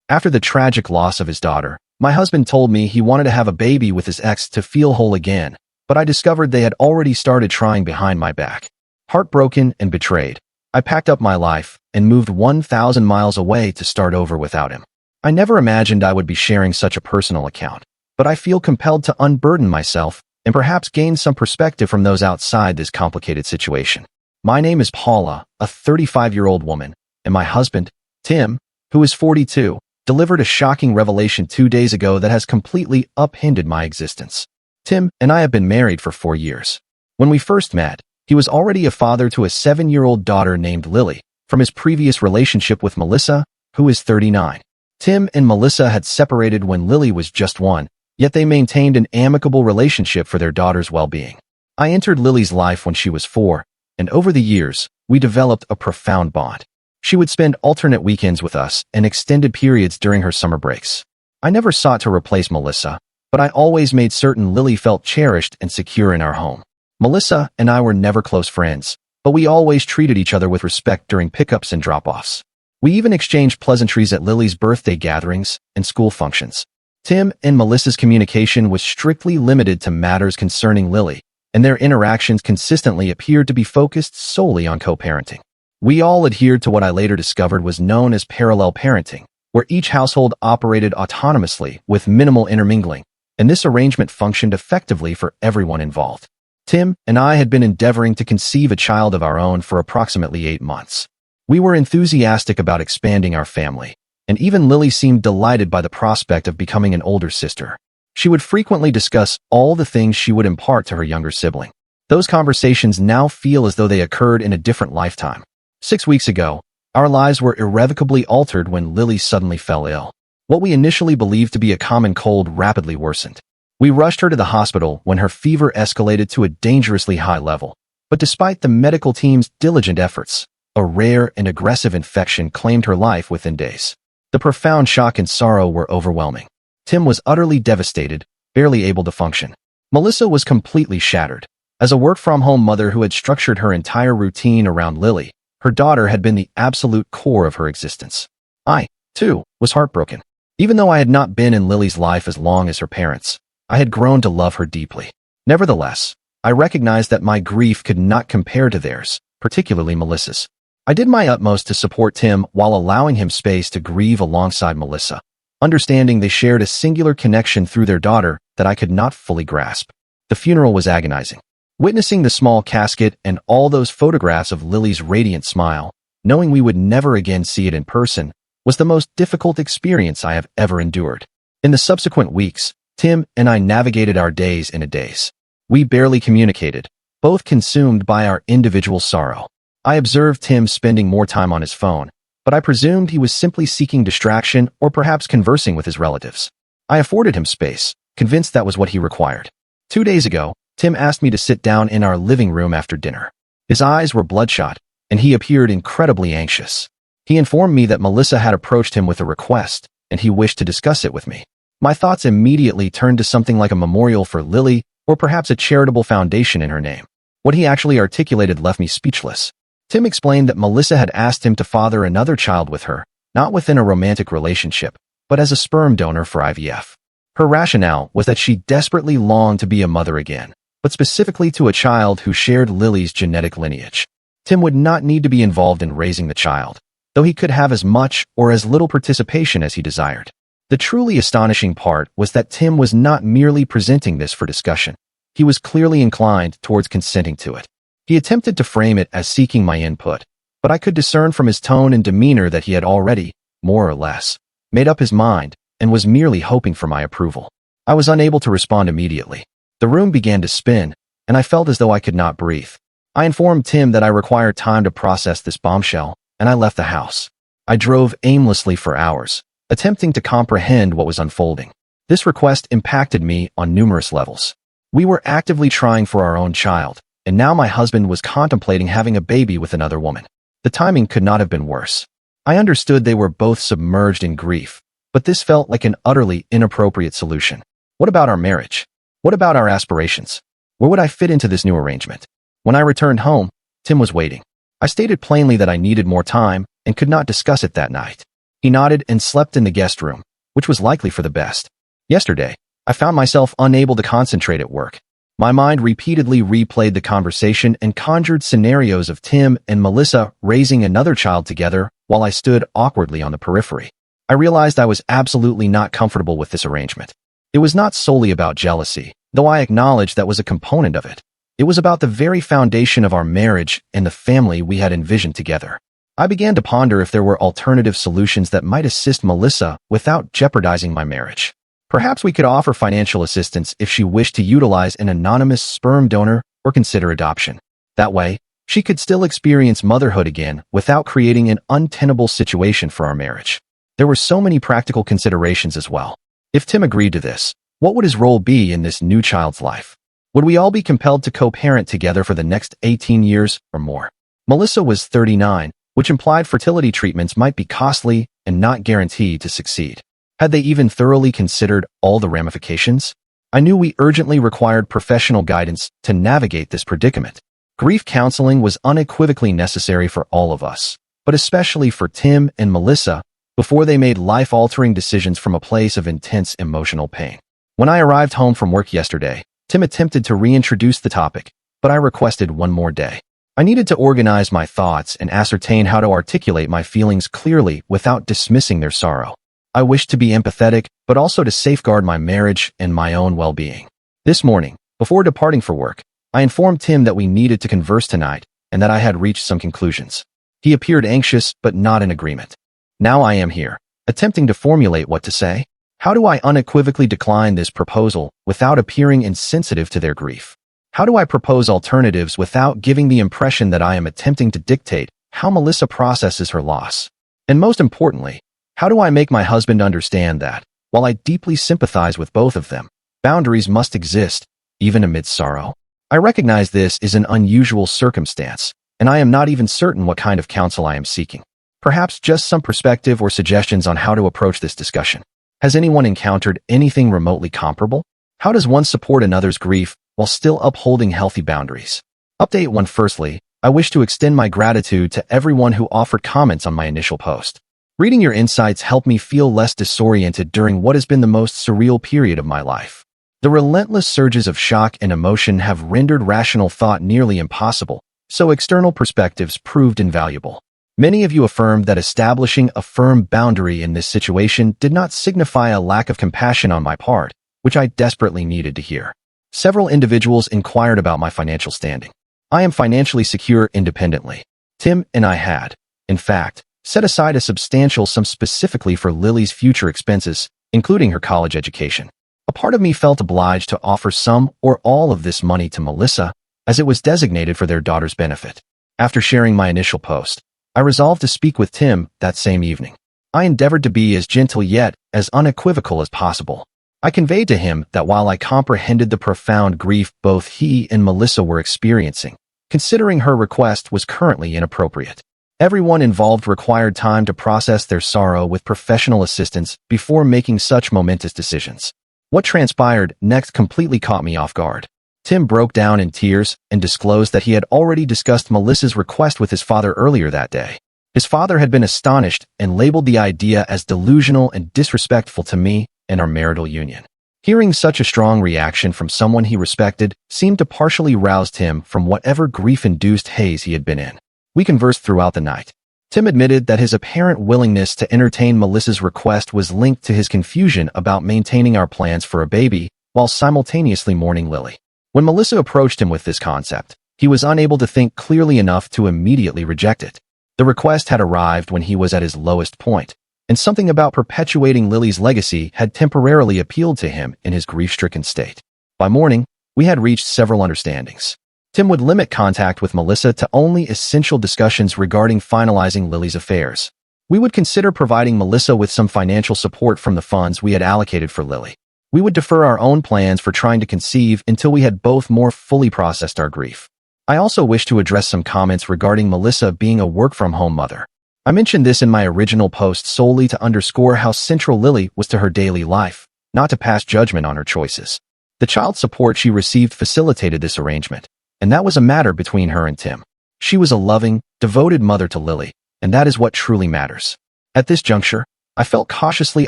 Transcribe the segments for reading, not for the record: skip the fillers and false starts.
After the tragic loss of his daughter, my husband told me he wanted to have a baby with his ex to feel whole again, but I discovered they had already started trying behind my back. Heartbroken and betrayed, I packed up my life and moved 1,000 miles away to start over without him. I never imagined I would be sharing such a personal account, but I feel compelled to unburden myself and perhaps gain some perspective from those outside this complicated situation. My name is Paula, a 35-year-old woman, and my husband, Tim, who is 42, delivered a shocking revelation 2 days ago that has completely upended my existence. Tim and I have been married for 4 years. When we first met, he was already a father to a 7-year-old daughter named Lily, from his previous relationship with Melissa, who is 39. Tim and Melissa had separated when Lily was just 1, yet they maintained an amicable relationship for their daughter's well-being. I entered Lily's life when she was 4, and over the years, we developed a profound bond. She would spend alternate weekends with us and extended periods during her summer breaks. I never sought to replace Melissa, but I always made certain Lily felt cherished and secure in our home. Melissa and I were never close friends, but we always treated each other with respect during pickups and drop-offs. We even exchanged pleasantries at Lily's birthday gatherings and school functions. Tim and Melissa's communication was strictly limited to matters concerning Lily, and their interactions consistently appeared to be focused solely on co-parenting. We all adhered to what I later discovered was known as parallel parenting, where each household operated autonomously with minimal intermingling, and this arrangement functioned effectively for everyone involved. Tim and I had been endeavoring to conceive a child of our own for approximately 8 months. We were enthusiastic about expanding our family, and even Lily seemed delighted by the prospect of becoming an older sister. She would frequently discuss all the things she would impart to her younger sibling. Those conversations now feel as though they occurred in a different lifetime. 6 weeks ago, our lives were irrevocably altered when Lily suddenly fell ill. What we initially believed to be a common cold rapidly worsened. We rushed her to the hospital when her fever escalated to a dangerously high level, but despite the medical team's diligent efforts, a rare and aggressive infection claimed her life within days. The profound shock and sorrow were overwhelming. Tim was utterly devastated, barely able to function. Melissa was completely shattered. As a work-from-home mother who had structured her entire routine around Lily, her daughter had been the absolute core of her existence. I, too, was heartbroken. Even though I had not been in Lily's life as long as her parents, I had grown to love her deeply. Nevertheless, I recognized that my grief could not compare to theirs, particularly Melissa's. I did my utmost to support Tim while allowing him space to grieve alongside Melissa, understanding they shared a singular connection through their daughter that I could not fully grasp. The funeral was agonizing. Witnessing the small casket and all those photographs of Lily's radiant smile, knowing we would never again see it in person, was the most difficult experience I have ever endured. In the subsequent weeks, Tim and I navigated our days in a daze. We barely communicated, both consumed by our individual sorrow. I observed Tim spending more time on his phone, but I presumed he was simply seeking distraction or perhaps conversing with his relatives. I afforded him space, convinced that was what he required. 2 days ago, Tim asked me to sit down in our living room after dinner. His eyes were bloodshot, and he appeared incredibly anxious. He informed me that Melissa had approached him with a request, and he wished to discuss it with me. My thoughts immediately turned to something like a memorial for Lily, or perhaps a charitable foundation in her name. What he actually articulated left me speechless. Tim explained that Melissa had asked him to father another child with her, not within a romantic relationship, but as a sperm donor for IVF. Her rationale was that she desperately longed to be a mother again, but specifically to a child who shared Lily's genetic lineage. Tim would not need to be involved in raising the child, though he could have as much or as little participation as he desired. The truly astonishing part was that Tim was not merely presenting this for discussion. He was clearly inclined towards consenting to it. He attempted to frame it as seeking my input, but I could discern from his tone and demeanor that he had already, more or less, made up his mind and was merely hoping for my approval. I was unable to respond immediately. The room began to spin, and I felt as though I could not breathe. I informed Tim that I required time to process this bombshell, and I left the house. I drove aimlessly for hours, attempting to comprehend what was unfolding. This request impacted me on numerous levels. We were actively trying for our own child, and now my husband was contemplating having a baby with another woman. The timing could not have been worse. I understood they were both submerged in grief, but this felt like an utterly inappropriate solution. What about our marriage? What about our aspirations? Where would I fit into this new arrangement? When I returned home, Tim was waiting. I stated plainly that I needed more time and could not discuss it that night. He He nodded and slept in the guest room, which was likely for the best. Yesterday, I found myself unable to concentrate at work. My mind repeatedly replayed the conversation and conjured scenarios of Tim and Melissa raising another child together while I stood awkwardly on the periphery. I realized I was absolutely not comfortable with this arrangement. It was not solely about jealousy, though I acknowledged that was a component of it. It was about the very foundation of our marriage and the family we had envisioned together. I began to ponder if there were alternative solutions that might assist Melissa without jeopardizing my marriage. Perhaps we could offer financial assistance if she wished to utilize an anonymous sperm donor or consider adoption. That way, she could still experience motherhood again without creating an untenable situation for our marriage. There were so many practical considerations as well. If Tim agreed to this, what would his role be in this new child's life? Would we all be compelled to co-parent together for the next 18 years or more? Melissa was 39, which implied fertility treatments might be costly and not guaranteed to succeed. Had they even thoroughly considered all the ramifications? I knew we urgently required professional guidance to navigate this predicament. Grief counseling was unequivocally necessary for all of us, but especially for Tim and Melissa before they made life-altering decisions from a place of intense emotional pain. When I arrived home from work yesterday, Tim attempted to reintroduce the topic, but I requested one more day. I needed to organize my thoughts and ascertain how to articulate my feelings clearly without dismissing their sorrow. I wished to be empathetic, but also to safeguard my marriage and my own well-being. This morning, before departing for work, I informed Tim that we needed to converse tonight and that I had reached some conclusions. He appeared anxious, but not in agreement. Now I am here, attempting to formulate what to say. How do I unequivocally decline this proposal without appearing insensitive to their grief? How do I propose alternatives without giving the impression that I am attempting to dictate how Melissa processes her loss? And most importantly, how do I make my husband understand that, while I deeply sympathize with both of them, boundaries must exist, even amidst sorrow? I recognize this is an unusual circumstance, and I am not even certain what kind of counsel I am seeking. Perhaps just some perspective or suggestions on how to approach this discussion. Has anyone encountered anything remotely comparable? How does one support another's grief while still upholding healthy boundaries? Update 1. Firstly, I wish to extend my gratitude to everyone who offered comments on my initial post. Reading your insights helped me feel less disoriented during what has been the most surreal period of my life. The relentless surges of shock and emotion have rendered rational thought nearly impossible, so external perspectives proved invaluable. Many of you affirmed that establishing a firm boundary in this situation did not signify a lack of compassion on my part, which I desperately needed to hear. Several individuals inquired about my financial standing. I am financially secure independently. Tim and I had, in fact, set aside a substantial sum specifically for Lily's future expenses, including her college education. A part of me felt obliged to offer some or all of this money to Melissa, as it was designated for their daughter's benefit. After sharing my initial post, I resolved to speak with Tim that same evening. I endeavored to be as gentle yet as unequivocal as possible. I conveyed to him that while I comprehended the profound grief both he and Melissa were experiencing, considering her request was currently inappropriate. Everyone involved required time to process their sorrow with professional assistance before making such momentous decisions. What transpired next completely caught me off guard. Tim broke down in tears and disclosed that he had already discussed Melissa's request with his father earlier that day. His father had been astonished and labeled the idea as delusional and disrespectful to me and our marital union. Hearing such a strong reaction from someone he respected seemed to partially rouse him from whatever grief-induced haze he had been in. We conversed throughout the night. Tim admitted that his apparent willingness to entertain Melissa's request was linked to his confusion about maintaining our plans for a baby while simultaneously mourning Lily. When Melissa approached him with this concept, he was unable to think clearly enough to immediately reject it. The request had arrived when he was at his lowest point, and something about perpetuating Lily's legacy had temporarily appealed to him in his grief-stricken state. By morning, we had reached several understandings. Tim would limit contact with Melissa to only essential discussions regarding finalizing Lily's affairs. We would consider providing Melissa with some financial support from the funds we had allocated for Lily. We would defer our own plans for trying to conceive until we had both more fully processed our grief. I also wish to address some comments regarding Melissa being a work-from-home mother. I mentioned this in my original post solely to underscore how central Lily was to her daily life, not to pass judgment on her choices. The child support she received facilitated this arrangement, and that was a matter between her and Tim. She was a loving, devoted mother to Lily, and that is what truly matters. At this juncture, I felt cautiously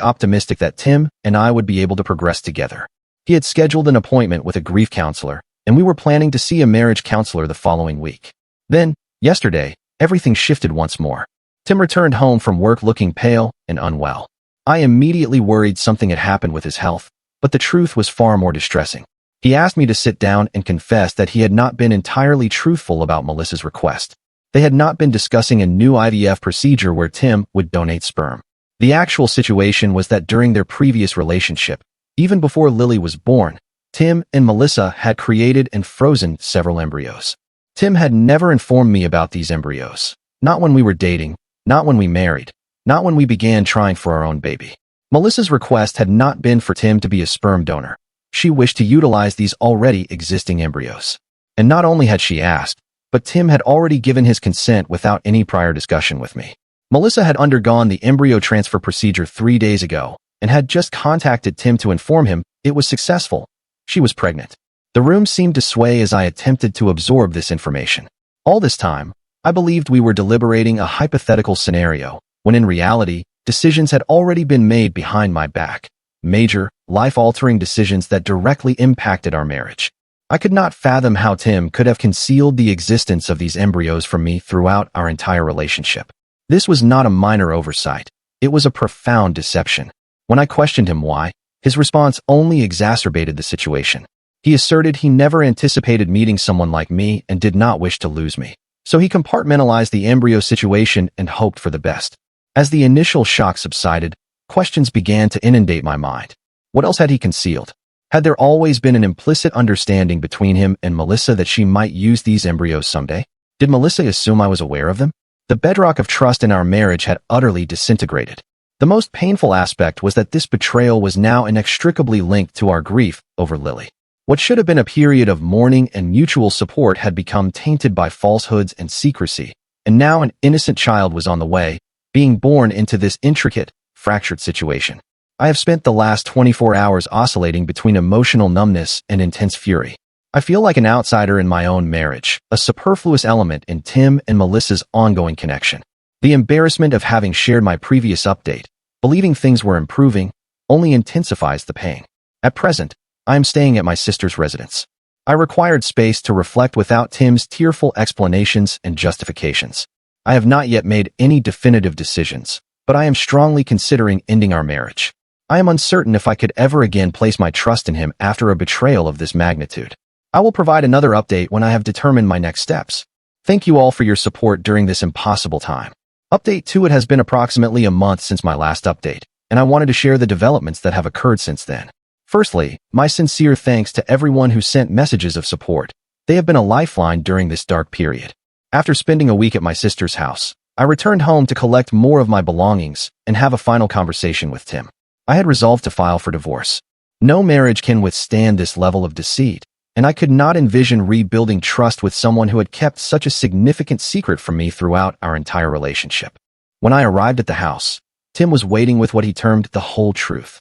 optimistic that Tim and I would be able to progress together. He had scheduled an appointment with a grief counselor, and we were planning to see a marriage counselor the following week. Then, yesterday, everything shifted once more. Tim returned home from work looking pale and unwell. I immediately worried something had happened with his health, but the truth was far more distressing. He asked me to sit down and confess that he had not been entirely truthful about Melissa's request. They had not been discussing a new IVF procedure where Tim would donate sperm. The actual situation was that during their previous relationship, even before Lily was born, Tim and Melissa had created and frozen several embryos. Tim had never informed me about these embryos. Not when we were dating, not when we married, not when we began trying for our own baby. Melissa's request had not been for Tim to be a sperm donor. She wished to utilize these already existing embryos. And not only had she asked, but Tim had already given his consent without any prior discussion with me. Melissa had undergone the embryo transfer procedure 3 days ago and had just contacted Tim to inform him it was successful. She was pregnant. The room seemed to sway as I attempted to absorb this information. All this time, I believed we were deliberating a hypothetical scenario, when in reality, decisions had already been made behind my back. Major, life-altering decisions that directly impacted our marriage. I could not fathom how Tim could have concealed the existence of these embryos from me throughout our entire relationship. This was not a minor oversight. It was a profound deception. When I questioned him why, his response only exacerbated the situation. He asserted he never anticipated meeting someone like me and did not wish to lose me. So he compartmentalized the embryo situation and hoped for the best. As the initial shock subsided, questions began to inundate my mind. What else had he concealed? Had there always been an implicit understanding between him and Melissa that she might use these embryos someday? Did Melissa assume I was aware of them? The bedrock of trust in our marriage had utterly disintegrated. The most painful aspect was that this betrayal was now inextricably linked to our grief over Lily. What should have been a period of mourning and mutual support had become tainted by falsehoods and secrecy, and now an innocent child was on the way, being born into this intricate, fractured situation. I have spent the last 24 hours oscillating between emotional numbness and intense fury. I feel like an outsider in my own marriage, a superfluous element in Tim and Melissa's ongoing connection. The embarrassment of having shared my previous update, believing things were improving, only intensifies the pain. At present, I am staying at my sister's residence. I required space to reflect without Tim's tearful explanations and justifications. I have not yet made any definitive decisions, but I am strongly considering ending our marriage. I am uncertain if I could ever again place my trust in him after a betrayal of this magnitude. I will provide another update when I have determined my next steps. Thank you all for your support during this impossible time. Update 2. It has been approximately a month since my last update, and I wanted to share the developments that have occurred since then. Firstly, my sincere thanks to everyone who sent messages of support. They have been a lifeline during this dark period. After spending a week at my sister's house, I returned home to collect more of my belongings and have a final conversation with Tim. I had resolved to file for divorce. No marriage can withstand this level of deceit, and I could not envision rebuilding trust with someone who had kept such a significant secret from me throughout our entire relationship. When I arrived at the house, Tim was waiting with what he termed the whole truth.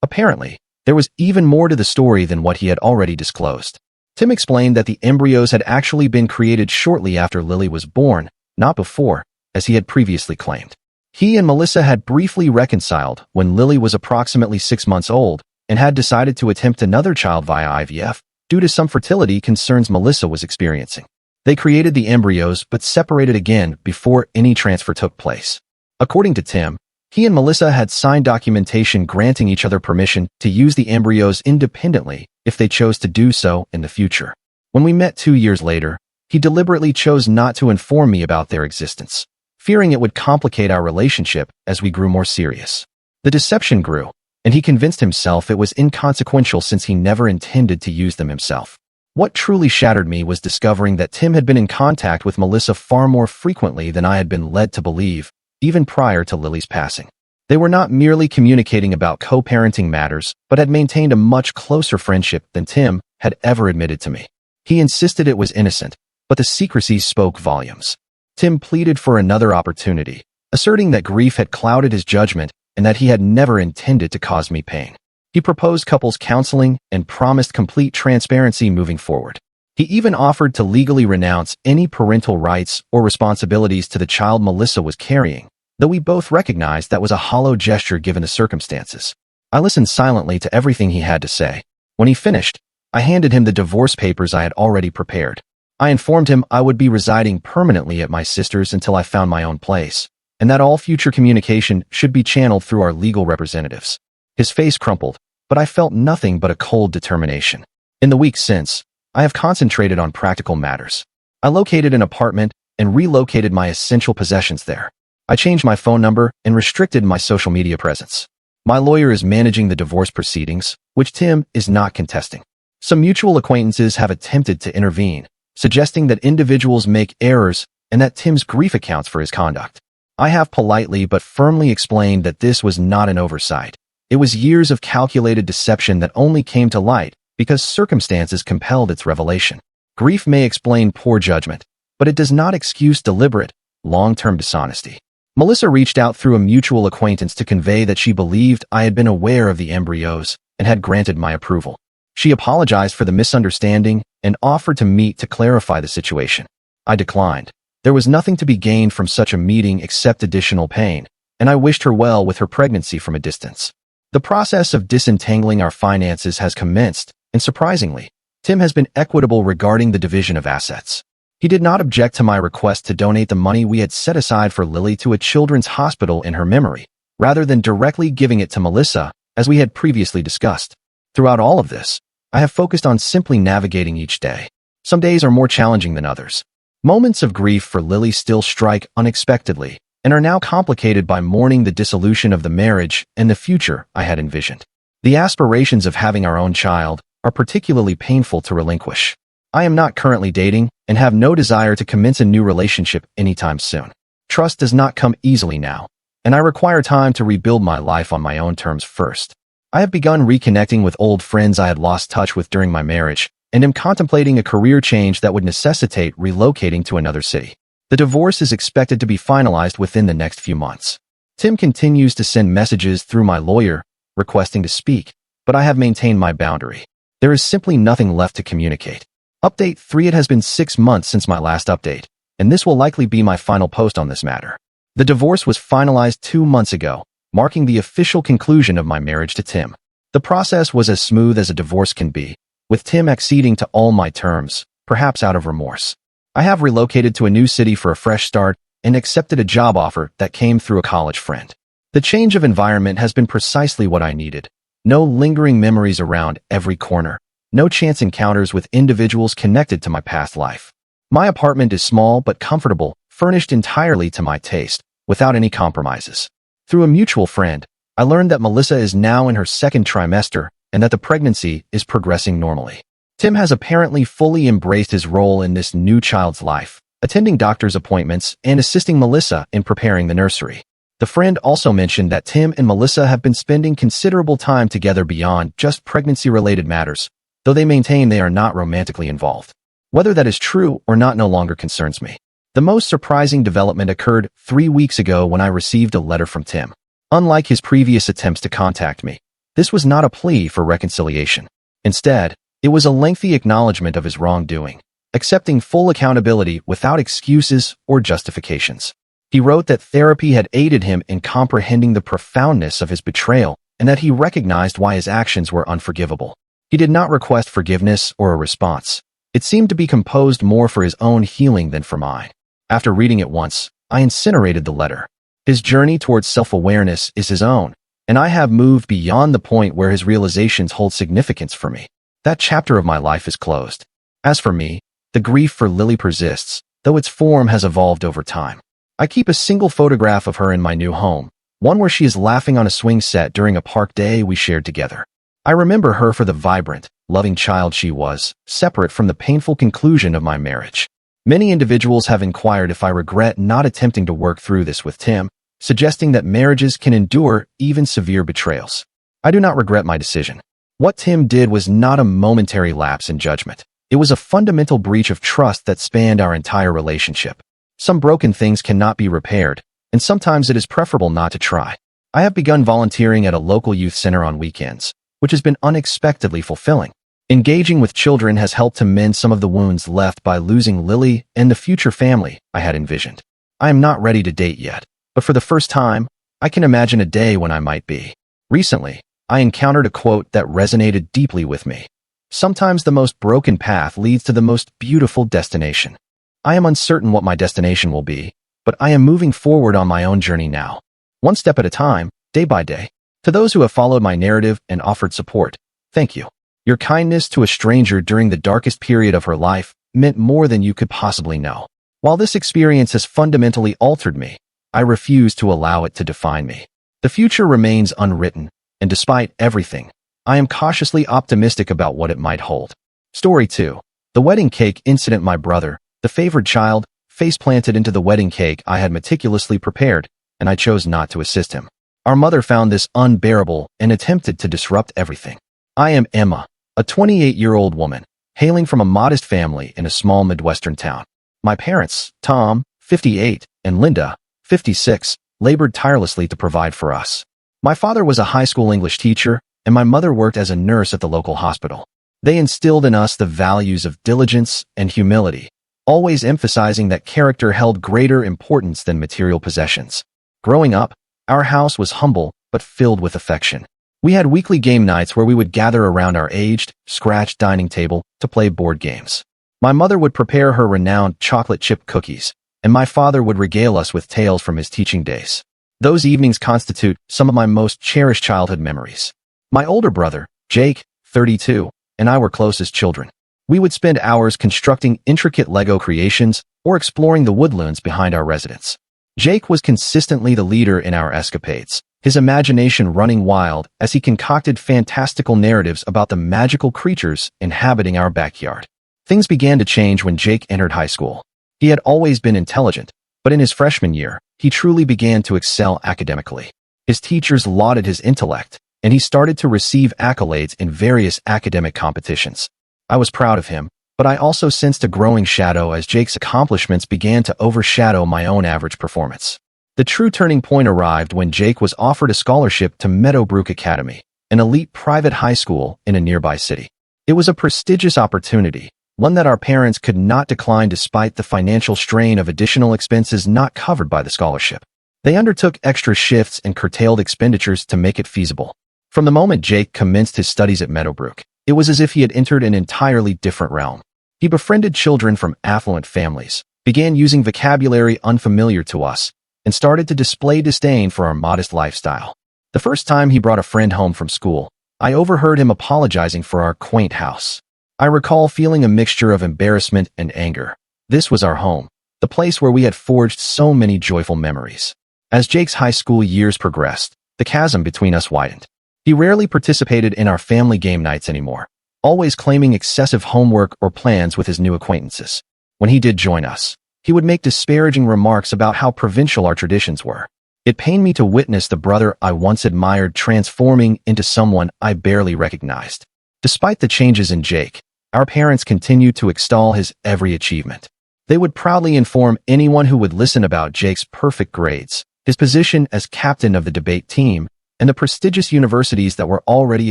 Apparently, there was even more to the story than what he had already disclosed. Tim explained that the embryos had actually been created shortly after Lily was born, not before, as he had previously claimed. He and Melissa had briefly reconciled when Lily was approximately 6 months old and had decided to attempt another child via IVF due to some fertility concerns Melissa was experiencing. They created the embryos but separated again before any transfer took place. According to Tim, he and Melissa had signed documentation granting each other permission to use the embryos independently if they chose to do so in the future. When we met 2 years later, he deliberately chose not to inform me about their existence, fearing it would complicate our relationship as we grew more serious. The deception grew, and he convinced himself it was inconsequential since he never intended to use them himself. What truly shattered me was discovering that Tim had been in contact with Melissa far more frequently than I had been led to believe, even prior to Lily's passing. They were not merely communicating about co-parenting matters, but had maintained a much closer friendship than Tim had ever admitted to me. He insisted it was innocent, but the secrecy spoke volumes. Tim pleaded for another opportunity, asserting that grief had clouded his judgment and that he had never intended to cause me pain. He proposed couples counseling and promised complete transparency moving forward. He even offered to legally renounce any parental rights or responsibilities to the child Melissa was carrying, though we both recognized that was a hollow gesture given the circumstances. I listened silently to everything he had to say. When he finished, I handed him the divorce papers I had already prepared. I informed him I would be residing permanently at my sister's until I found my own place, and that all future communication should be channeled through our legal representatives. His face crumpled, but I felt nothing but a cold determination. In the weeks since, I have concentrated on practical matters. I located an apartment and relocated my essential possessions there. I changed my phone number and restricted my social media presence. My lawyer is managing the divorce proceedings, which Tim is not contesting. Some mutual acquaintances have attempted to intervene, suggesting that individuals make errors and that Tim's grief accounts for his conduct. I have politely but firmly explained that this was not an oversight. It was years of calculated deception that only came to light because circumstances compelled its revelation. Grief may explain poor judgment, but it does not excuse deliberate, long-term dishonesty. Melissa reached out through a mutual acquaintance to convey that she believed I had been aware of the embryos and had granted my approval. She apologized for the misunderstanding and offered to meet to clarify the situation. I declined. There was nothing to be gained from such a meeting except additional pain, and I wished her well with her pregnancy from a distance. The process of disentangling our finances has commenced, and surprisingly, Tim has been equitable regarding the division of assets. He did not object to my request to donate the money we had set aside for Lily to a children's hospital in her memory, rather than directly giving it to Melissa, as we had previously discussed. Throughout all of this, I have focused on simply navigating each day. Some days are more challenging than others. Moments of grief for Lily still strike unexpectedly and are now complicated by mourning the dissolution of the marriage and the future I had envisioned. The aspirations of having our own child are particularly painful to relinquish. I am not currently dating and have no desire to commence a new relationship anytime soon. Trust does not come easily now, and I require time to rebuild my life on my own terms first. I have begun reconnecting with old friends I had lost touch with during my marriage, and am contemplating a career change that would necessitate relocating to another city. The divorce is expected to be finalized within the next few months. Tim continues to send messages through my lawyer, requesting to speak, but I have maintained my boundary. There is simply nothing left to communicate. Update 3: It has been 6 months since my last update, and this will likely be my final post on this matter. The divorce was finalized 2 months ago, marking the official conclusion of my marriage to Tim. The process was as smooth as a divorce can be, with Tim acceding to all my terms, perhaps out of remorse. I have relocated to a new city for a fresh start and accepted a job offer that came through a college friend. The change of environment has been precisely what I needed. No lingering memories around every corner. No chance encounters with individuals connected to my past life. My apartment is small but comfortable, furnished entirely to my taste, without any compromises. Through a mutual friend, I learned that Melissa is now in her 2nd trimester and that the pregnancy is progressing normally. Tim has apparently fully embraced his role in this new child's life, attending doctor's appointments and assisting Melissa in preparing the nursery. The friend also mentioned that Tim and Melissa have been spending considerable time together beyond just pregnancy-related matters, though they maintain they are not romantically involved. Whether that is true or not no longer concerns me. The most surprising development occurred 3 weeks ago when I received a letter from Tim. Unlike his previous attempts to contact me, this was not a plea for reconciliation. Instead, it was a lengthy acknowledgement of his wrongdoing, accepting full accountability without excuses or justifications. He wrote that therapy had aided him in comprehending the profoundness of his betrayal and that he recognized why his actions were unforgivable. He did not request forgiveness or a response. It seemed to be composed more for his own healing than for mine. After reading it once, I incinerated the letter. His journey towards self-awareness is his own, and I have moved beyond the point where his realizations hold significance for me. That chapter of my life is closed. As for me, the grief for Lily persists, though its form has evolved over time. I keep a single photograph of her in my new home, one where she is laughing on a swing set during a park day we shared together. I remember her for the vibrant, loving child she was, separate from the painful conclusion of my marriage. Many individuals have inquired if I regret not attempting to work through this with Tim, suggesting that marriages can endure even severe betrayals. I do not regret my decision. What Tim did was not a momentary lapse in judgment. It was a fundamental breach of trust that spanned our entire relationship. Some broken things cannot be repaired, and sometimes it is preferable not to try. I have begun volunteering at a local youth center on weekends, which has been unexpectedly fulfilling. Engaging with children has helped to mend some of the wounds left by losing Lily and the future family I had envisioned. I am not ready to date yet, but for the first time, I can imagine a day when I might be. Recently, I encountered a quote that resonated deeply with me. Sometimes the most broken path leads to the most beautiful destination. I am uncertain what my destination will be, but I am moving forward on my own journey now. One step at a time, day by day. To those who have followed my narrative and offered support, thank you. Your kindness to a stranger during the darkest period of her life meant more than you could possibly know. While this experience has fundamentally altered me, I refuse to allow it to define me. The future remains unwritten, and despite everything, I am cautiously optimistic about what it might hold. Story 2. The wedding cake incident. My brother, the favored child, face-planted into the wedding cake I had meticulously prepared, and I chose not to assist him. Our mother found this unbearable and attempted to disrupt everything. I am Emma, a 28-year-old woman, hailing from a modest family in a small Midwestern town. My parents, Tom, 58, and Linda, 56, labored tirelessly to provide for us. My father was a high school English teacher, and my mother worked as a nurse at the local hospital. They instilled in us the values of diligence and humility, always emphasizing that character held greater importance than material possessions. Growing up, our house was humble but filled with affection. We had weekly game nights where we would gather around our aged, scratched dining table to play board games. My mother would prepare her renowned chocolate chip cookies, and my father would regale us with tales from his teaching days. Those evenings constitute some of my most cherished childhood memories. My older brother, Jake, 32, and I were close as children. We would spend hours constructing intricate Lego creations or exploring the woodlands behind our residence. Jake was consistently the leader in our escapades, his imagination running wild as he concocted fantastical narratives about the magical creatures inhabiting our backyard. Things began to change when Jake entered high school. He had always been intelligent, but in his freshman year, he truly began to excel academically. His teachers lauded his intellect, and he started to receive accolades in various academic competitions. I was proud of him, but I also sensed a growing shadow as Jake's accomplishments began to overshadow my own average performance. The true turning point arrived when Jake was offered a scholarship to Meadowbrook Academy, an elite private high school in a nearby city. It was a prestigious opportunity, one that our parents could not decline despite the financial strain of additional expenses not covered by the scholarship. They undertook extra shifts and curtailed expenditures to make it feasible. From the moment Jake commenced his studies at Meadowbrook, it was as if he had entered an entirely different realm. He befriended children from affluent families, began using vocabulary unfamiliar to us, and started to display disdain for our modest lifestyle. The first time he brought a friend home from school, I overheard him apologizing for our quaint house. I recall feeling a mixture of embarrassment and anger. This was our home, the place where we had forged so many joyful memories. As Jake's high school years progressed, the chasm between us widened. He rarely participated in our family game nights anymore, always claiming excessive homework or plans with his new acquaintances. When he did join us, he would make disparaging remarks about how provincial our traditions were. It pained me to witness the brother I once admired transforming into someone I barely recognized. Despite the changes in Jake, our parents continued to extol his every achievement. They would proudly inform anyone who would listen about Jake's perfect grades, his position as captain of the debate team, and the prestigious universities that were already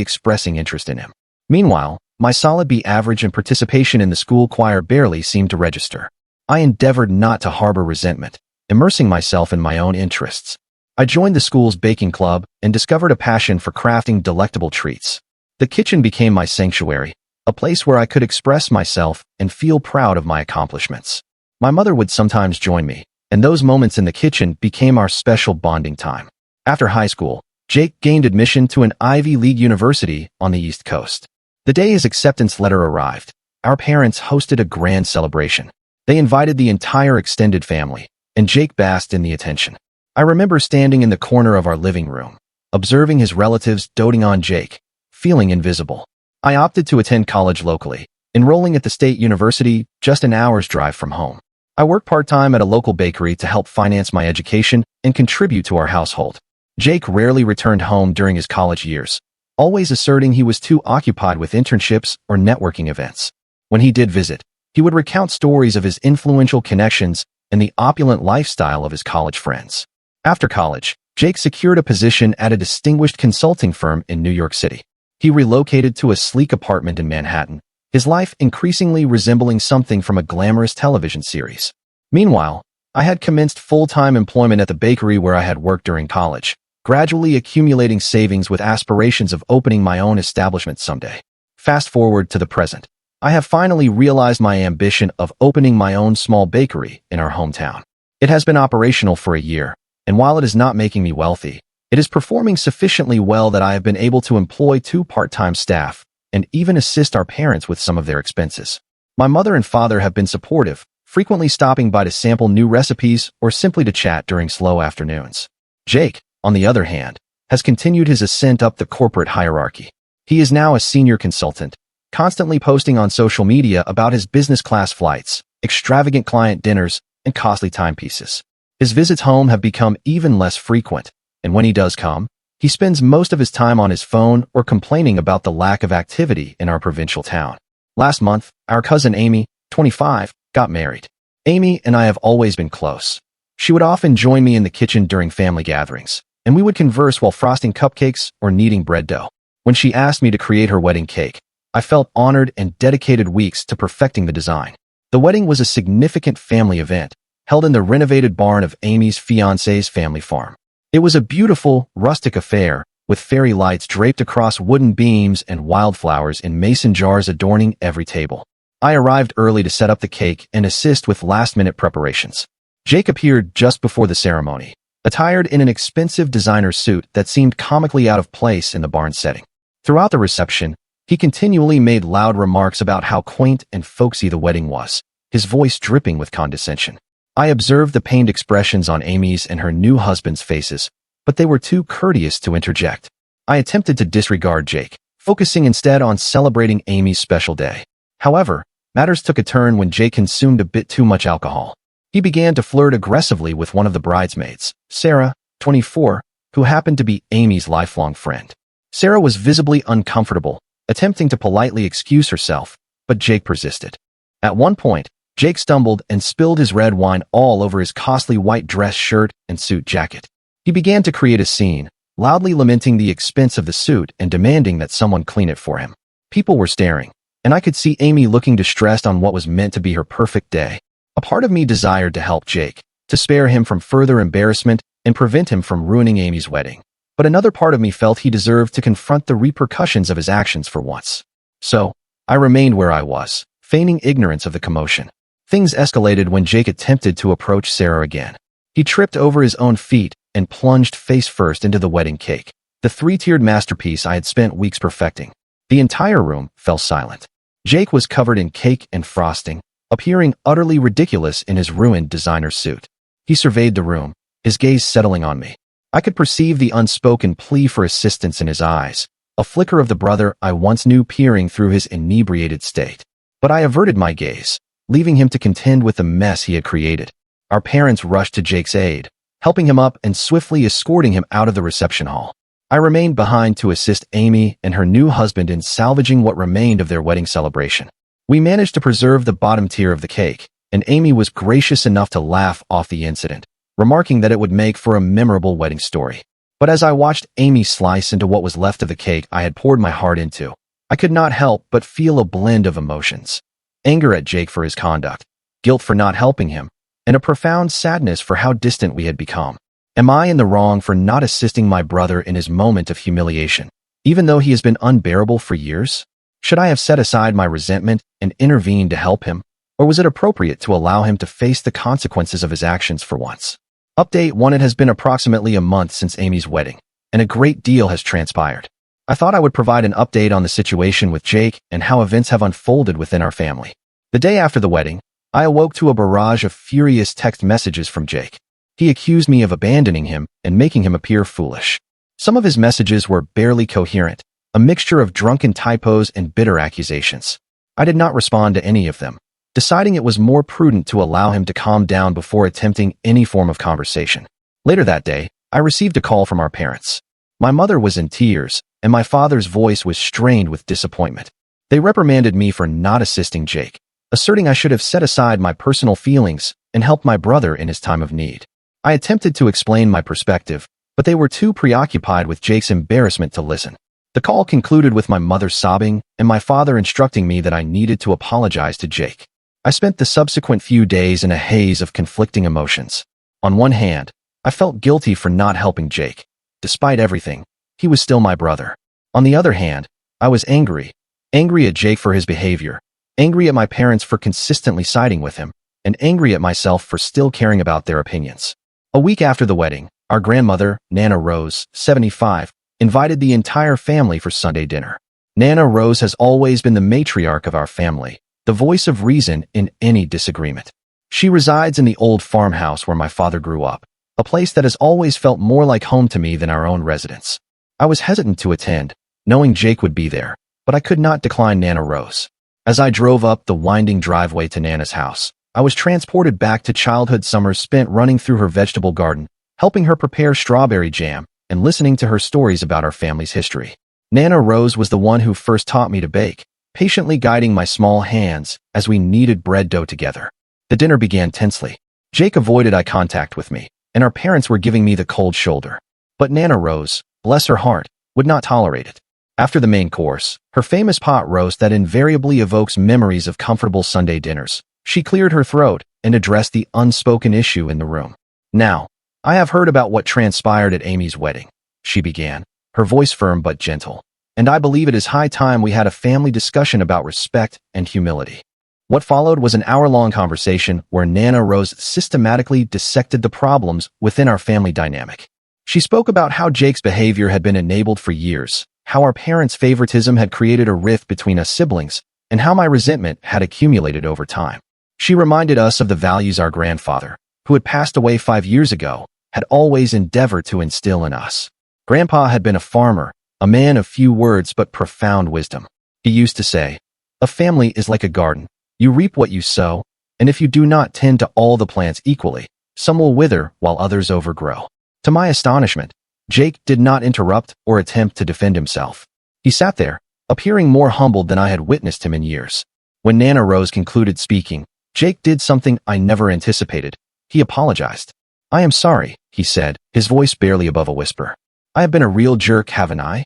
expressing interest in him. Meanwhile, my solid B average and participation in the school choir barely seemed to register. I endeavored not to harbor resentment, immersing myself in my own interests. I joined the school's baking club and discovered a passion for crafting delectable treats. The kitchen became my sanctuary, a place where I could express myself and feel proud of my accomplishments. My mother would sometimes join me, and those moments in the kitchen became our special bonding time. After high school, Jake gained admission to an Ivy League university on the East Coast. The day his acceptance letter arrived, our parents hosted a grand celebration. They invited the entire extended family, and Jake basked in the attention. I remember standing in the corner of our living room, observing his relatives doting on Jake, feeling invisible. I opted to attend college locally, enrolling at the State University just an hour's drive from home. I worked part-time at a local bakery to help finance my education and contribute to our household. Jake rarely returned home during his college years, always asserting he was too occupied with internships or networking events. When he did visit, he would recount stories of his influential connections and the opulent lifestyle of his college friends. After college, Jake secured a position at a distinguished consulting firm in New York City. He relocated to a sleek apartment in Manhattan, his life increasingly resembling something from a glamorous television series. Meanwhile, I had commenced full-time employment at the bakery where I had worked during college, gradually accumulating savings with aspirations of opening my own establishment someday. Fast forward to the present. I have finally realized my ambition of opening my own small bakery in our hometown. It has been operational for a year, and while it is not making me wealthy, it is performing sufficiently well that I have been able to employ 2 part-time staff and even assist our parents with some of their expenses. My mother and father have been supportive, frequently stopping by to sample new recipes or simply to chat during slow afternoons. Jake, on the other hand, has continued his ascent up the corporate hierarchy. He is now a senior consultant, constantly posting on social media about his business class flights, extravagant client dinners, and costly timepieces. His visits home have become even less frequent, and when he does come, he spends most of his time on his phone or complaining about the lack of activity in our provincial town. Last month, our cousin Amy, 25, got married. Amy and I have always been close. She would often join me in the kitchen during family gatherings, and we would converse while frosting cupcakes or kneading bread dough. When she asked me to create her wedding cake, I felt honored and dedicated weeks to perfecting the design. The wedding was a significant family event, held in the renovated barn of Amy's fiancé's family farm. It was a beautiful, rustic affair, with fairy lights draped across wooden beams and wildflowers in mason jars adorning every table. I arrived early to set up the cake and assist with last-minute preparations. Jake appeared just before the ceremony, attired in an expensive designer suit that seemed comically out of place in the barn setting. Throughout the reception, he continually made loud remarks about how quaint and folksy the wedding was, his voice dripping with condescension. I observed the pained expressions on Amy's and her new husband's faces, but they were too courteous to interject. I attempted to disregard Jake, focusing instead on celebrating Amy's special day. However, matters took a turn when Jake consumed a bit too much alcohol. He began to flirt aggressively with one of the bridesmaids, Sarah, 24, who happened to be Amy's lifelong friend. Sarah was visibly uncomfortable, attempting to politely excuse herself, but Jake persisted. At one point, Jake stumbled and spilled his red wine all over his costly white dress shirt and suit jacket. He began to create a scene, loudly lamenting the expense of the suit and demanding that someone clean it for him. People were staring, and I could see Amy looking distressed on what was meant to be her perfect day. A part of me desired to help Jake, to spare him from further embarrassment and prevent him from ruining Amy's wedding. But another part of me felt he deserved to confront the repercussions of his actions for once. So, I remained where I was, feigning ignorance of the commotion. Things escalated when Jake attempted to approach Sarah again. He tripped over his own feet and plunged face first into the wedding cake, the 3-tiered masterpiece I had spent weeks perfecting. The entire room fell silent. Jake was covered in cake and frosting, appearing utterly ridiculous in his ruined designer suit. He surveyed the room, his gaze settling on me. I could perceive the unspoken plea for assistance in his eyes, a flicker of the brother I once knew peering through his inebriated state. But I averted my gaze, leaving him to contend with the mess he had created. Our parents rushed to Jake's aid, helping him up and swiftly escorting him out of the reception hall. I remained behind to assist Amy and her new husband in salvaging what remained of their wedding celebration. We managed to preserve the bottom tier of the cake, and Amy was gracious enough to laugh off the incident, remarking that it would make for a memorable wedding story. But as I watched Amy slice into what was left of the cake I had poured my heart into, I could not help but feel a blend of emotions. Anger at Jake for his conduct, guilt for not helping him, and a profound sadness for how distant we had become. Am I in the wrong for not assisting my brother in his moment of humiliation, even though he has been unbearable for years? Should I have set aside my resentment and intervened to help him, or was it appropriate to allow him to face the consequences of his actions for once? Update 1: It has been approximately a month since Amy's wedding, and a great deal has transpired. I thought I would provide an update on the situation with Jake and how events have unfolded within our family. The day after the wedding, I awoke to a barrage of furious text messages from Jake. He accused me of abandoning him and making him appear foolish. Some of his messages were barely coherent, a mixture of drunken typos and bitter accusations. I did not respond to any of them, deciding it was more prudent to allow him to calm down before attempting any form of conversation. Later that day, I received a call from our parents. My mother was in tears, and my father's voice was strained with disappointment. They reprimanded me for not assisting Jake, asserting I should have set aside my personal feelings and helped my brother in his time of need. I attempted to explain my perspective, but they were too preoccupied with Jake's embarrassment to listen. The call concluded with my mother sobbing and my father instructing me that I needed to apologize to Jake. I spent the subsequent few days in a haze of conflicting emotions. On one hand, I felt guilty for not helping Jake. Despite everything, he was still my brother. On the other hand, I was angry. Angry at Jake for his behavior, angry at my parents for consistently siding with him, and angry at myself for still caring about their opinions. A week after the wedding, our grandmother, Nana Rose, 75, invited the entire family for Sunday dinner. Nana Rose has always been the matriarch of our family, the voice of reason in any disagreement. She resides in the old farmhouse where my father grew up, a place that has always felt more like home to me than our own residence. I was hesitant to attend, knowing Jake would be there, but I could not decline Nana Rose. As I drove up the winding driveway to Nana's house, I was transported back to childhood summers spent running through her vegetable garden, helping her prepare strawberry jam, and listening to her stories about our family's history. Nana Rose was the one who first taught me to bake, patiently guiding my small hands as we kneaded bread dough together. The dinner began tensely. Jake avoided eye contact with me, and our parents were giving me the cold shoulder. But Nana Rose, bless her heart, would not tolerate it. After the main course, her famous pot roast that invariably evokes memories of comfortable Sunday dinners, she cleared her throat and addressed the unspoken issue in the room. "Now, I have heard about what transpired at Amy's wedding," she began, her voice firm but gentle, "and I believe it is high time we had a family discussion about respect and humility." What followed was an hour-long conversation where Nana Rose systematically dissected the problems within our family dynamic. She spoke about how Jake's behavior had been enabled for years, how our parents' favoritism had created a rift between us siblings, and how my resentment had accumulated over time. She reminded us of the values our grandfather, who had passed away 5 years ago, had always endeavored to instill in us. Grandpa had been a farmer, a man of few words but profound wisdom. He used to say, "A family is like a garden. You reap what you sow, and if you do not tend to all the plants equally, some will wither while others overgrow." To my astonishment, Jake did not interrupt or attempt to defend himself. He sat there, appearing more humbled than I had witnessed him in years. When Nana Rose concluded speaking, Jake did something I never anticipated. He apologized. "I am sorry," he said, his voice barely above a whisper. "I have been a real jerk, haven't I?"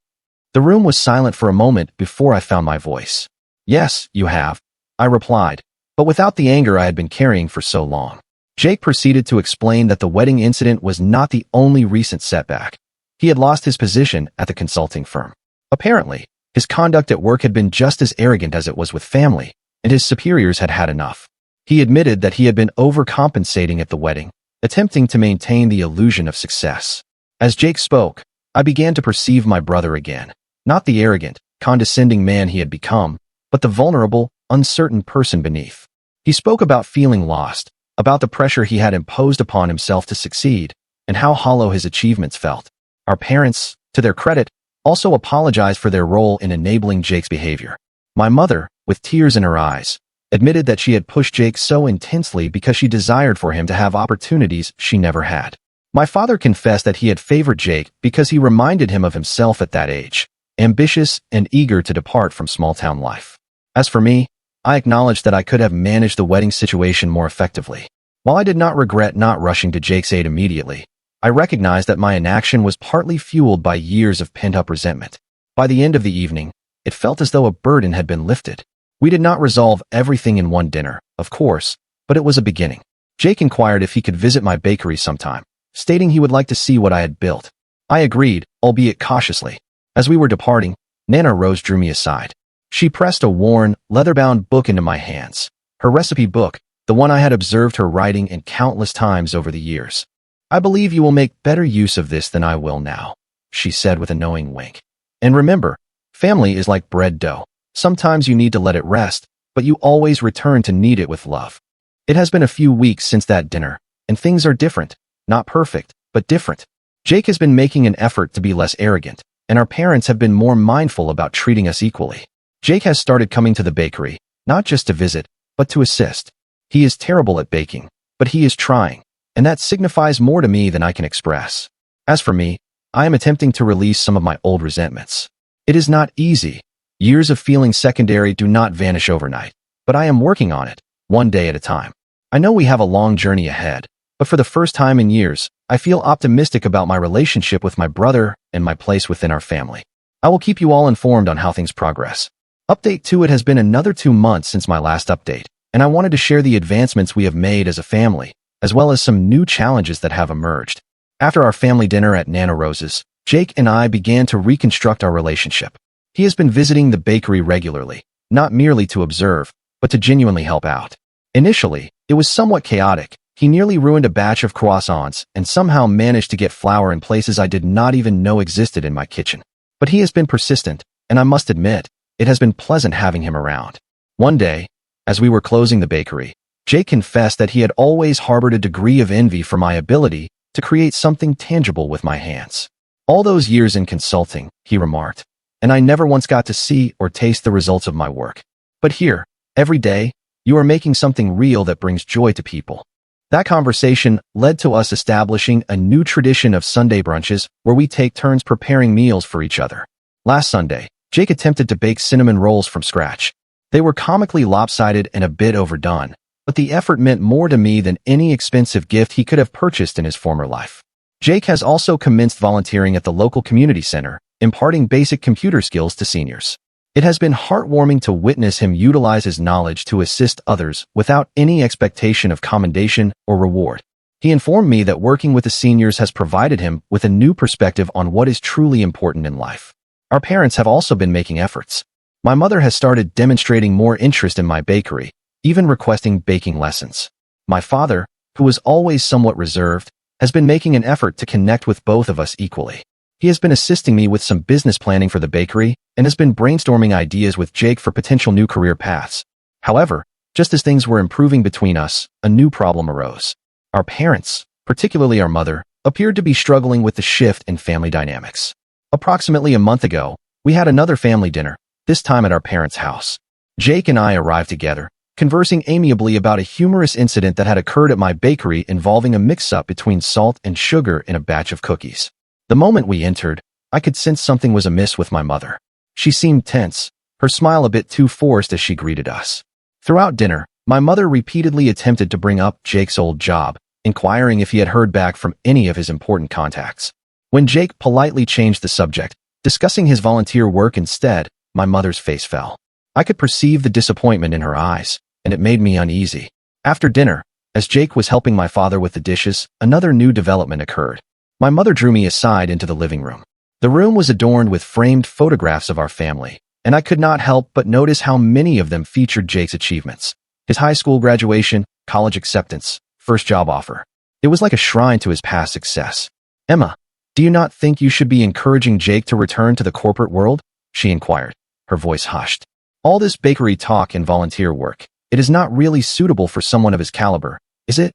The room was silent for a moment before I found my voice. "Yes, you have," I replied, but without the anger I had been carrying for so long. Jake proceeded to explain that the wedding incident was not the only recent setback. He had lost his position at the consulting firm. Apparently, his conduct at work had been just as arrogant as it was with family, and his superiors had had enough. He admitted that he had been overcompensating at the wedding, attempting to maintain the illusion of success. As Jake spoke, I began to perceive my brother again, not the arrogant, condescending man he had become, but the vulnerable, uncertain person beneath. He spoke about feeling lost, about the pressure he had imposed upon himself to succeed, and how hollow his achievements felt. Our parents, to their credit, also apologized for their role in enabling Jake's behavior. My mother, with tears in her eyes, admitted that she had pushed Jake so intensely because she desired for him to have opportunities she never had. My father confessed that he had favored Jake because he reminded him of himself at that age, ambitious and eager to depart from small-town life. As for me, I acknowledged that I could have managed the wedding situation more effectively. While I did not regret not rushing to Jake's aid immediately, I recognized that my inaction was partly fueled by years of pent-up resentment. By the end of the evening, it felt as though a burden had been lifted. We did not resolve everything in one dinner, of course, but it was a beginning. Jake inquired if he could visit my bakery sometime, stating he would like to see what I had built. I agreed, albeit cautiously. As we were departing, Nana Rose drew me aside. She pressed a worn, leather-bound book into my hands, her recipe book, the one I had observed her writing in countless times over the years. "I believe you will make better use of this than I will now," she said with a knowing wink. "And remember, family is like bread dough. Sometimes you need to let it rest, but you always return to knead it with love." It has been a few weeks since that dinner, and things are different. Not perfect, but different. Jake has been making an effort to be less arrogant, and our parents have been more mindful about treating us equally. Jake has started coming to the bakery, not just to visit, but to assist. He is terrible at baking, but he is trying, and that signifies more to me than I can express. As for me, I am attempting to release some of my old resentments. It is not easy. Years of feeling secondary do not vanish overnight, but I am working on it, one day at a time. I know we have a long journey ahead, but for the first time in years, I feel optimistic about my relationship with my brother and my place within our family. I will keep you all informed on how things progress. Update 2: It has been another 2 months since my last update, and I wanted to share the advancements we have made as a family, as well as some new challenges that have emerged. After our family dinner at Nana Rose's, Jake and I began to reconstruct our relationship. He has been visiting the bakery regularly, not merely to observe, but to genuinely help out. Initially, it was somewhat chaotic. He nearly ruined a batch of croissants and somehow managed to get flour in places I did not even know existed in my kitchen. But he has been persistent, and I must admit, it has been pleasant having him around. One day, as we were closing the bakery, Jake confessed that he had always harbored a degree of envy for my ability to create something tangible with my hands. All those years in consulting, he remarked, and I never once got to see or taste the results of my work. But here, every day, you are making something real that brings joy to people. That conversation led to us establishing a new tradition of Sunday brunches where we take turns preparing meals for each other. Last Sunday, Jake attempted to bake cinnamon rolls from scratch. They were comically lopsided and a bit overdone, but the effort meant more to me than any expensive gift he could have purchased in his former life. Jake has also commenced volunteering at the local community center, imparting basic computer skills to seniors. It has been heartwarming to witness him utilize his knowledge to assist others without any expectation of commendation or reward. He informed me that working with the seniors has provided him with a new perspective on what is truly important in life. Our parents have also been making efforts. My mother has started demonstrating more interest in my bakery, even requesting baking lessons. My father, who was always somewhat reserved, has been making an effort to connect with both of us equally. He has been assisting me with some business planning for the bakery and has been brainstorming ideas with Jake for potential new career paths. However, just as things were improving between us, a new problem arose. Our parents, particularly our mother, appeared to be struggling with the shift in family dynamics. Approximately a month ago, we had another family dinner, this time at our parents' house. Jake and I arrived together, conversing amiably about a humorous incident that had occurred at my bakery involving a mix-up between salt and sugar in a batch of cookies. The moment we entered, I could sense something was amiss with my mother. She seemed tense, her smile a bit too forced as she greeted us. Throughout dinner, my mother repeatedly attempted to bring up Jake's old job, inquiring if he had heard back from any of his important contacts. When Jake politely changed the subject, discussing his volunteer work instead, my mother's face fell. I could perceive the disappointment in her eyes, and it made me uneasy. After dinner, as Jake was helping my father with the dishes, another new development occurred. My mother drew me aside into the living room. The room was adorned with framed photographs of our family, and I could not help but notice how many of them featured Jake's achievements. His high school graduation, college acceptance, first job offer. It was like a shrine to his past success. "Emma, do you not think you should be encouraging Jake to return to the corporate world?" she inquired, her voice hushed. "All this bakery talk and volunteer work, it is not really suitable for someone of his caliber, is it?"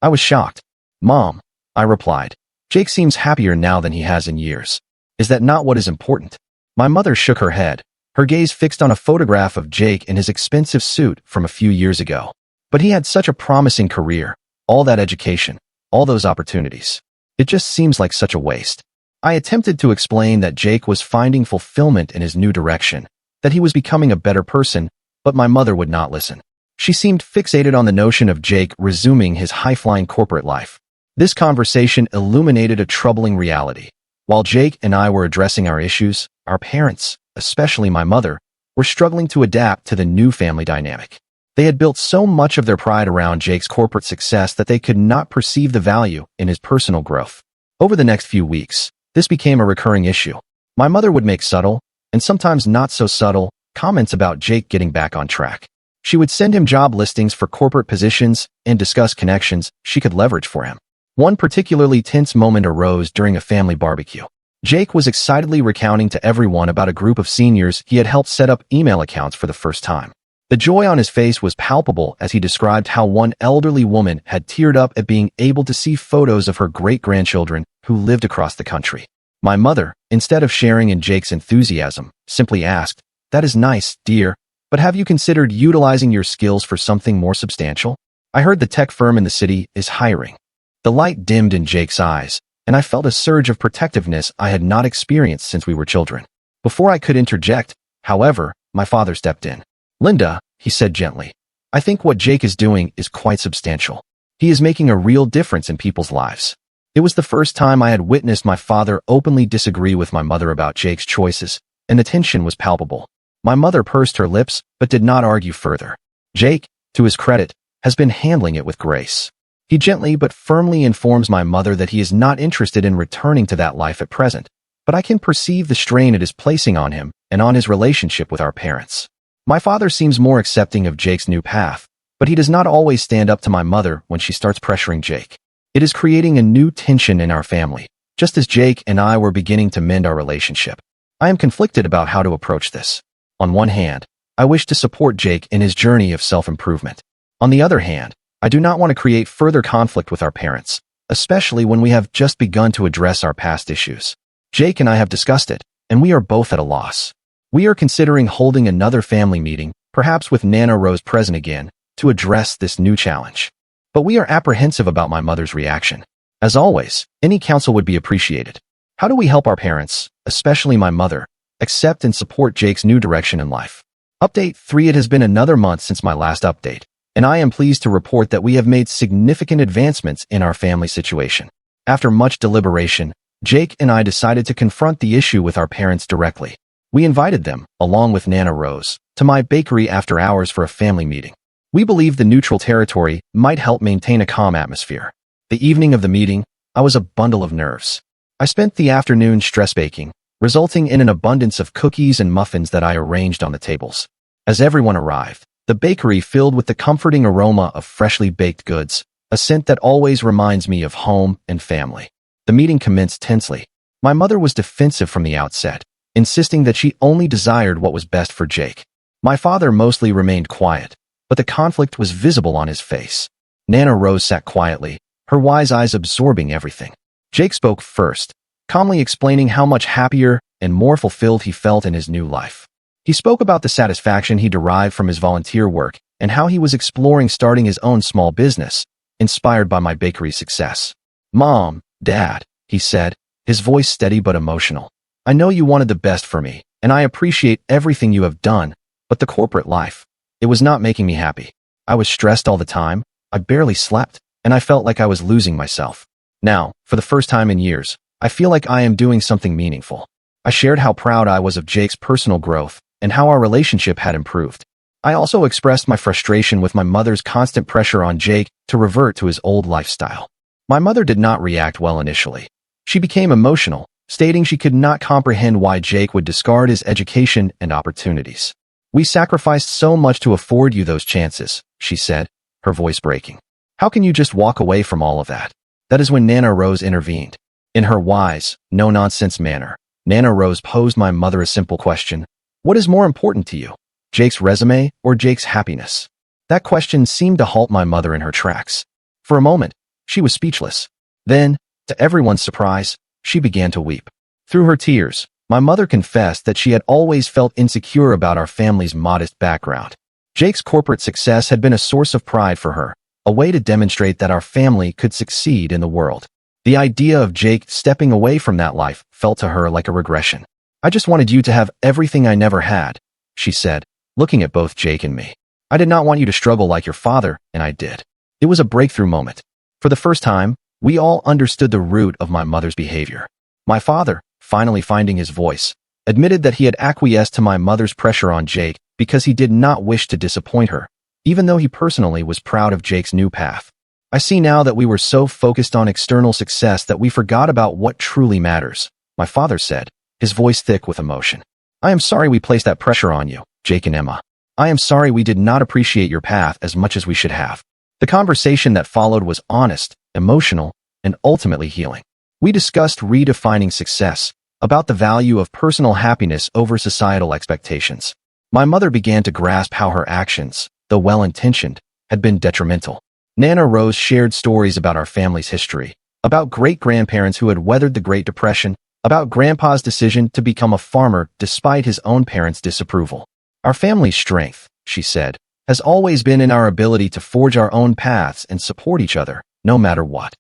I was shocked. "Mom," I replied, "Jake seems happier now than he has in years. Is that not what is important?" My mother shook her head, her gaze fixed on a photograph of Jake in his expensive suit from a few years ago. But he had such a promising career, all that education, all those opportunities. It just seems like such a waste. I attempted to explain that Jake was finding fulfillment in his new direction, that he was becoming a better person, but my mother would not listen. She seemed fixated on the notion of Jake resuming his high-flying corporate life. This conversation illuminated a troubling reality. While Jake and I were addressing our issues, our parents, especially my mother, were struggling to adapt to the new family dynamic. They had built so much of their pride around Jake's corporate success that they could not perceive the value in his personal growth. Over the next few weeks, this became a recurring issue. My mother would make subtle, and sometimes not so subtle, comments about Jake getting back on track. She would send him job listings for corporate positions and discuss connections she could leverage for him. One particularly tense moment arose during a family barbecue. Jake was excitedly recounting to everyone about a group of seniors he had helped set up email accounts for the first time. The joy on his face was palpable as he described how one elderly woman had teared up at being able to see photos of her great-grandchildren who lived across the country. My mother, instead of sharing in Jake's enthusiasm, simply asked, "That is nice, dear, but have you considered utilizing your skills for something more substantial? I heard the tech firm in the city is hiring." The light dimmed in Jake's eyes, and I felt a surge of protectiveness I had not experienced since we were children. Before I could interject, however, my father stepped in. "Linda," he said gently, "I think what Jake is doing is quite substantial. He is making a real difference in people's lives." It was the first time I had witnessed my father openly disagree with my mother about Jake's choices, and the tension was palpable. My mother pursed her lips, but did not argue further. "Jake, to his credit, has been handling it with grace. He gently but firmly informs my mother that he is not interested in returning to that life at present, but I can perceive the strain it is placing on him and on his relationship with our parents. My father seems more accepting of Jake's new path, but he does not always stand up to my mother when she starts pressuring Jake. It is creating a new tension in our family, just as Jake and I were beginning to mend our relationship. I am conflicted about how to approach this. On one hand, I wish to support Jake in his journey of self-improvement. On the other hand, I do not want to create further conflict with our parents, especially when we have just begun to address our past issues. Jake and I have discussed it, and we are both at a loss. We are considering holding another family meeting, perhaps with Nana Rose present again, to address this new challenge. But we are apprehensive about my mother's reaction. As always, any counsel would be appreciated. How do we help our parents, especially my mother, accept and support Jake's new direction in life? Update 3. It has been another month since my last update, and I am pleased to report that we have made significant advancements in our family situation. After much deliberation, Jake and I decided to confront the issue with our parents directly. We invited them, along with Nana Rose, to my bakery after hours for a family meeting. We believe the neutral territory might help maintain a calm atmosphere. The evening of the meeting, I was a bundle of nerves. I spent the afternoon stress baking, resulting in an abundance of cookies and muffins that I arranged on the tables. As everyone arrived, the bakery filled with the comforting aroma of freshly baked goods, a scent that always reminds me of home and family. The meeting commenced tensely. My mother was defensive from the outset, insisting that she only desired what was best for Jake. My father mostly remained quiet, but the conflict was visible on his face. Nana Rose sat quietly, her wise eyes absorbing everything. Jake spoke first, calmly explaining how much happier and more fulfilled he felt in his new life. He spoke about the satisfaction he derived from his volunteer work and how he was exploring starting his own small business, inspired by my bakery's success. "Mom, Dad," he said, his voice steady but emotional. "I know you wanted the best for me, and I appreciate everything you have done, but the corporate life, it was not making me happy. I was stressed all the time, I barely slept, and I felt like I was losing myself. Now, for the first time in years, I feel like I am doing something meaningful." I shared how proud I was of Jake's personal growth and how our relationship had improved. I also expressed my frustration with my mother's constant pressure on Jake to revert to his old lifestyle. My mother did not react well initially. She became emotional, stating she could not comprehend why Jake would discard his education and opportunities. "We sacrificed so much to afford you those chances," she said, her voice breaking. "How can you just walk away from all of that?" That is when Nana Rose intervened. In her wise, no-nonsense manner, Nana Rose posed my mother a simple question. "What is more important to you, Jake's resume or Jake's happiness?" That question seemed to halt my mother in her tracks. For a moment, she was speechless. Then, to everyone's surprise, she began to weep. Through her tears, my mother confessed that she had always felt insecure about our family's modest background. Jake's corporate success had been a source of pride for her, a way to demonstrate that our family could succeed in the world. The idea of Jake stepping away from that life felt to her like a regression. "I just wanted you to have everything I never had," she said, looking at both Jake and me. "I did not want you to struggle like your father, and I did." It was a breakthrough moment. For the first time, we all understood the root of my mother's behavior. My father, finally finding his voice, admitted that he had acquiesced to my mother's pressure on Jake because he did not wish to disappoint her, even though he personally was proud of Jake's new path. "I see now that we were so focused on external success that we forgot about what truly matters," my father said, his voice thick with emotion. "I am sorry we placed that pressure on you, Jake and Emma. I am sorry we did not appreciate your path as much as we should have." The conversation that followed was honest, emotional, and ultimately healing. We discussed redefining success, about the value of personal happiness over societal expectations. My mother began to grasp how her actions, though well-intentioned, had been detrimental. Nana Rose shared stories about our family's history, about great-grandparents who had weathered the Great Depression, about Grandpa's decision to become a farmer despite his own parents' disapproval. "Our family's strength," she said, "has always been in our ability to forge our own paths and support each other, no matter what."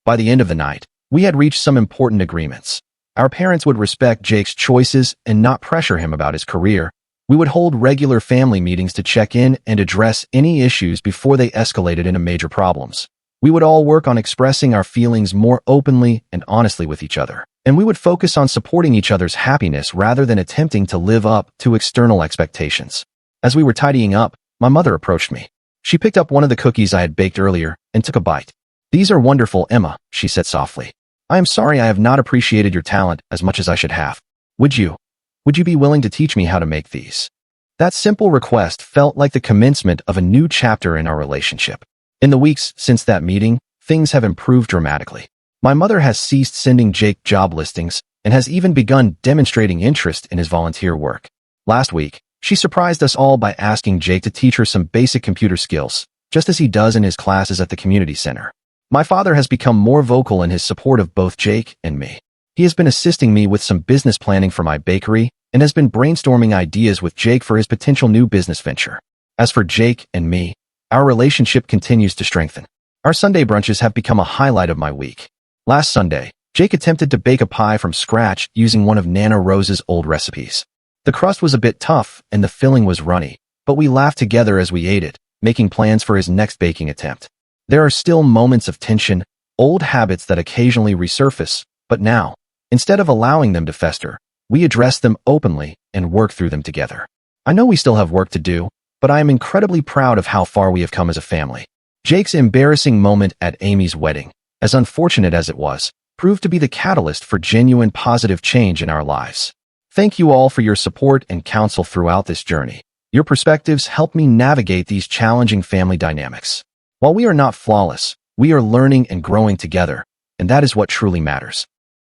By the end of the night, we had reached some important agreements. Our parents would respect Jake's choices and not pressure him about his career. We would hold regular family meetings to check in and address any issues before they escalated into major problems. We would all work on expressing our feelings more openly and honestly with each other, and we would focus on supporting each other's happiness rather than attempting to live up to external expectations. As we were tidying up, my mother approached me. She picked up one of the cookies I had baked earlier and took a bite. "These are wonderful, Emma," she said softly. "I am sorry I have not appreciated your talent as much as I should have. Would you be willing to teach me how to make these?" That simple request felt like the commencement of a new chapter in our relationship. In the weeks since that meeting, things have improved dramatically. My mother has ceased sending Jake job listings and has even begun demonstrating interest in his volunteer work. Last week, she surprised us all by asking Jake to teach her some basic computer skills, just as he does in his classes at the community center. My father has become more vocal in his support of both Jake and me. He has been assisting me with some business planning for my bakery and has been brainstorming ideas with Jake for his potential new business venture. As for Jake and me, our relationship continues to strengthen. Our Sunday brunches have become a highlight of my week. Last Sunday, Jake attempted to bake a pie from scratch using one of Nana Rose's old recipes. The crust was a bit tough and the filling was runny, but we laughed together as we ate it, making plans for his next baking attempt. There are still moments of tension, old habits that occasionally resurface, but now, instead of allowing them to fester, we address them openly and work through them together. I know we still have work to do, but I am incredibly proud of how far we have come as a family. Jake's embarrassing moment at Amy's wedding, as unfortunate as it was, proved to be the catalyst for genuine positive change in our lives. Thank you all for your support and counsel throughout this journey. Your perspectives help me navigate these challenging family dynamics. While we are not flawless, we are learning and growing together, and that is what truly matters.